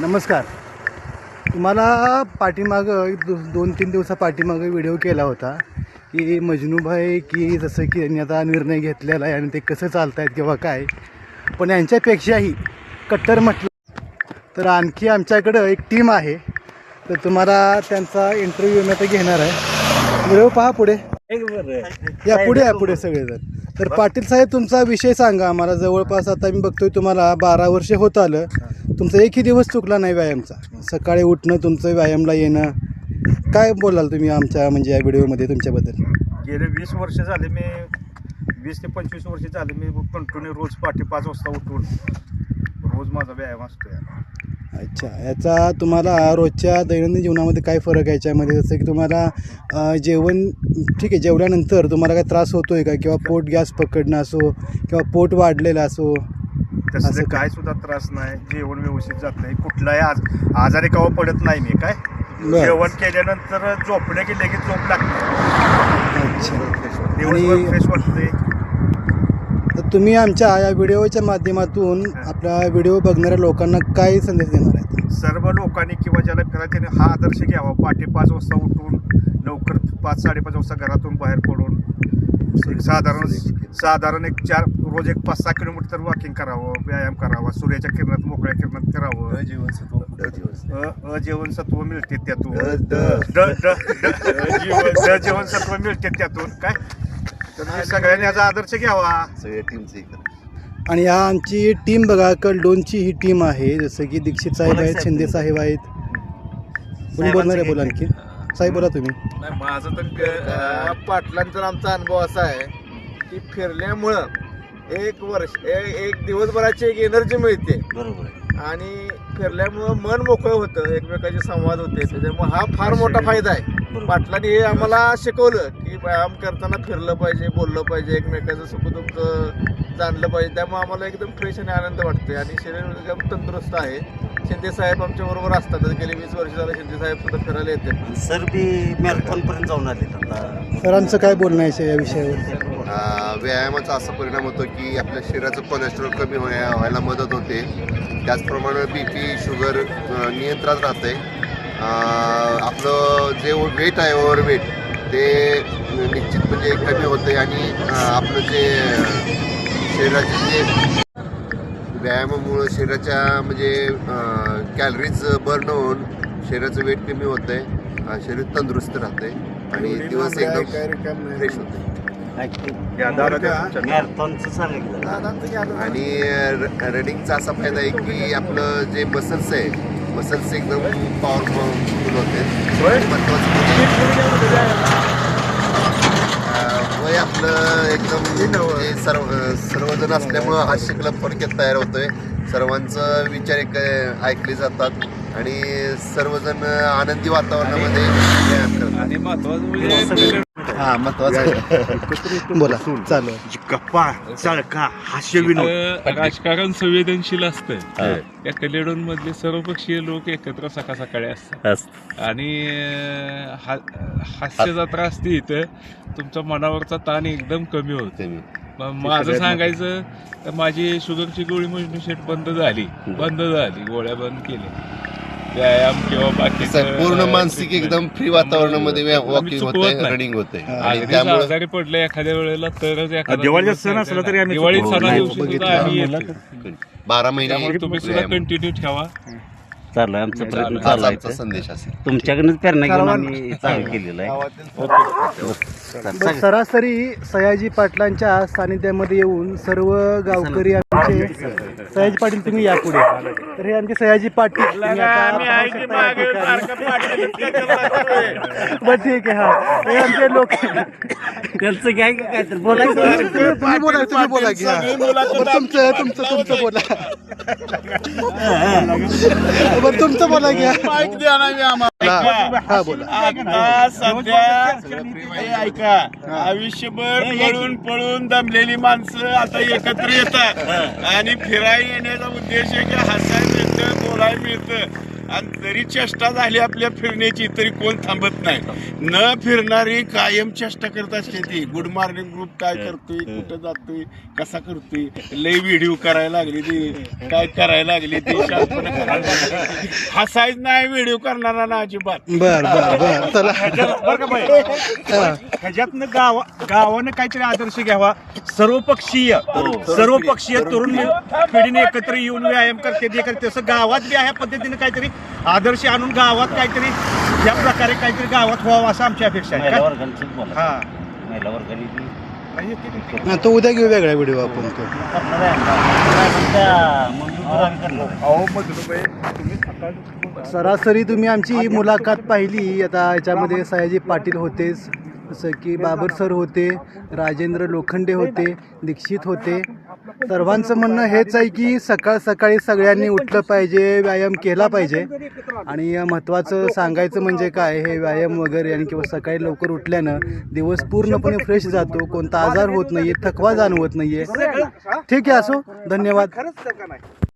नमस्कार. तुम्हाला पाठीमागं 2-3 दिवसापाठीमागं व्हिडिओ केला होता की मजनूभाई की जसं की त्यांनी आता निर्णय घेतलेला आहे आणि ते कसं चालत आहेत किंवा काय, पण यांच्यापेक्षाही कट्टर म्हटलं तर आणखी आमच्याकडं एक टीम आहे. तर तुम्हाला त्यांचा इंटरव्ह्यू मी आता घेणार आहे. व्हिडिओ पहा पुढे, या पुढे सगळेजण. तर पाटील साहेब, तुमचा विषय सांगा आम्हाला. जवळपास आता मी बघतोय तुम्हाला 12 वर्ष होत आलं, तुमचा एकही दिवस चुकला नाही व्यायामचा. सकाळी उठणं, तुमचं व्यायामला येणं, काय बोलाल तुम्ही आमच्या म्हणजे या व्हिडिओमध्ये तुमच्याबद्दल? गेले 20 वर्ष झाले, मी 20 ते 25 वर्ष झाले मी कंटिन्यू रोज पहाटे 5 वाजता उठून रोज माझा व्यायाम असतो. अच्छा, याचा तुम्हाला रोजच्या दैनंदिन जीवनामध्ये काय फरक आहे याच्यामध्ये? जसं की तुम्हाला जेवण, ठीक आहे, जेवल्यानंतर तुम्हाला काय त्रास होतो आहे का? किंवा पोट गॅस पकडणं असो किंवा पोट वाढलेलं असो, तसं काय सुद्धा त्रास नाही. जेवण व्यवस्थित जात नाही, कुठलाही आजारी कवा पडत नाही मी. काय जेवण केल्यानंतर झोपले की लगेच झोप लागते. अच्छा, दिवसभर फ्रेश वाटते. तर तुम्ही आमच्या या व्हिडिओच्या माध्यमातून आपल्या व्हिडिओ बघणाऱ्या लोकांना काय संदेश देणार आहे? सर्व लोकांनी किंवा ज्याला फिरायला त्याने हा आदर्श घ्यावा. पहाटे 5 वाजता उठून लवकर 5-5:30 वाजता घरातून बाहेर पडून साधारण रोज 5-6 किलोमीटर वॉकिंग करावं, व्यायाम करावा, सूर्याच्या किरणात, मोकळ्या किरणात करावं. अजीवनसत्व मिळते त्यातून, जीवनसत्व मिळते त्यातून. काय तर सगळ्यांनी याचा आदर्श घ्यावा, सगळ्या टीमचे. आणि हा आमची टीम बघा, कलडोनची ही टीम आहे. जसं की दीक्षित साहेब आहेत, शिंदे साहेब आहेत. कोणी बोलणार आहे? बोला आणखी साहेब, बोला तुम्ही. नाही, माझं तर पाटलांचा आमचा अनुभव असा आहे की फिरल्यामुळं एक दिवसभराची एक एनर्जी मिळते. बरोबर. आणि फिरल्यामुळं मन मोकळं होतं, एकमेकांचे संवाद होते. त्याच्यामुळे हा फार मोठा फायदा आहे. पाटलांनी हे आम्हाला शिकवलं की व्यायाम करताना फिरलं पाहिजे, बोललं पाहिजे, एकमेकाचं सुखदुःख जाणलं पाहिजे. त्यामुळे आम्हाला एकदम फ्रेश आणि आनंद वाटतोय आणि शरीर एकदम तंदुरुस्त आहे. शिंदे साहेब आमच्या बरोबर असतात. गेले 20 वर्ष झालं शिंदे साहेब सुद्धा फिरायला येतात. सर बी मॅरेथॉन पर्यंत जाऊन आले. सरांचं काय बोलणं आहे या विषयावर? व्यायामाचा असा परिणाम होतो की आपल्या शरीराचं कोलेस्ट्रॉल कमी व्हायला मदत होते. त्याचप्रमाणे BP, शुगर नियंत्रणात राहते. आपलं जे वेट आहे, ओव्हरवेट, ते निश्चित म्हणजे कमी होते. आणि आपलं जे शरीराचे जे व्यायामामुळं शरीराच्या म्हणजे कॅलरीज बर्न होऊन शरीराचं वेट कमी होतं आहे, शरीर तंदुरुस्त राहते आणि दिवस एकदम फ्रेश होते. आणि रनिंगचा असा फायदा आहे की आपलं जे मसल्स एकदम पॉवरफुल होते. वय आपलं एकदम सर्वजण असल्यामुळं हास्य क्लब थोडक्यात तयार होतोय. सर्वांचं विचार ऐकले जातात आणि सर्वजण आनंदी वातावरणामध्ये व्यायाम करतात. आणि महत्वाचं बोला, चालू. गप्पा, चळका, हास्य विनोद. राजकारण संवेदनशील असतं. या कलेडोन मधले सर्वपक्षीय लोक एकत्र सकाळी असतात आणि हास्य जत्रा असते इथं. तुमच्या मनावरचा ताण एकदम कमी होते. माझं सांगायचं तर माझी शुगरची गोळी मजनू शेट बंद झाली. गोळ्या बंद केल्या. व्यायाम किंवा बाकी पूर्ण मानसिक एकदम फ्री वातावरणामध्ये वॉकिंग होते, रनिंग होते. आणि त्यामुळे आजारी पडले एखाद्या वेळेला तरच दिवाळीचा सण असला तरी आम्ही दिवाळी सणा दिवशी सुद्धा आम्ही येतो. 12 महिने त्यामुळे तुम्ही सुद्धा कंटिन्यू ठेवा. चालू आहे आमचा प्रयत्न चालू आहे. संदेश असेल तुमच्याकडनं प्रेरणा घेऊन आम्ही चालू केलेलं आहे. सरासरी सयाजी पाटलांच्या सानिध्यामध्ये येऊन सर्व गावकरी आमचे, सयाजी पाटील तुम्ही या पुढे. तर हे आमचे सयाजी पाटील. बरं, ठीक आहे. हा, हे आमचे लोक. त्यांचं काय काय तर बोलायचं, तुम्ही बोला की. तुमचं बोला. बरं, तुमचं बोला घ्या. हा, बोला. आता सध्या ऐका, आयुष्यभर पळून दमलेली माणसं आता एकत्र येतात आणि फिरायला येण्याचा उद्देश आहे की हसायला मिळतं, बोलायला मिळतं आणि जरी चेष्टा झाली आपल्या फिरण्याची तरी कोण थांबत नाही. न फिरणारी कायम चेष्टा करत असते ती. गुड मॉर्निंग ग्रुप काय करतोय, कुठं जातोय, कसा करतोय, लय व्हिडिओ करायला लागली ती, काय करायला लागली ती, शांतपणे करायला लागली. हसायच नाही व्हिडिओ करणारा ना अजिबात. बर बर बर चला बरं का बाई, ह्याच्यातनं गावानं काहीतरी आदर्श घ्यावा. सर्वपक्षीय तरुण पिढीने एकत्र येऊन व्यायाम करते तसं गावात बी ह्या पद्धतीने काहीतरी आदर्श आणून गावात काहीतरी या प्रकारे काहीतरी गावात व्हावं असं आमची अपेक्षा आहे. महिला वर्गांचंच बोला. हा महिला वर्गाने बी हा, तो उद्या घेऊ वेगळा व्हिडिओ आपण तो. करणार आहे आमचा. पण त्या मंजूर आम्ही करणार आहे. अहो मधुरबाई, तुम्ही सकाळ सरासरी तुम्ही आमची मुलाखत पाहिली. आता याच्यामध्ये सयाजी पाटील होतेच, जसं की बाबर सर होते, राजेंद्र लोखंडे होते, दीक्षित होते. सर्वांचं म्हणणं हेच आहे की सकाळ सकाळी सगळ्यांनी उठलं पाहिजे, व्यायाम केला पाहिजे. आणि महत्त्वाचं सांगायचं म्हणजे काय, हे व्यायाम वगैरे आणि किंवा सकाळी लवकर उठल्यानं दिवस पूर्णपणे फ्रेश जातो, कोणता आजार होत नाही आहे, थकवा जाणवत नाही आहे. ठीक आहे, असो, धन्यवाद.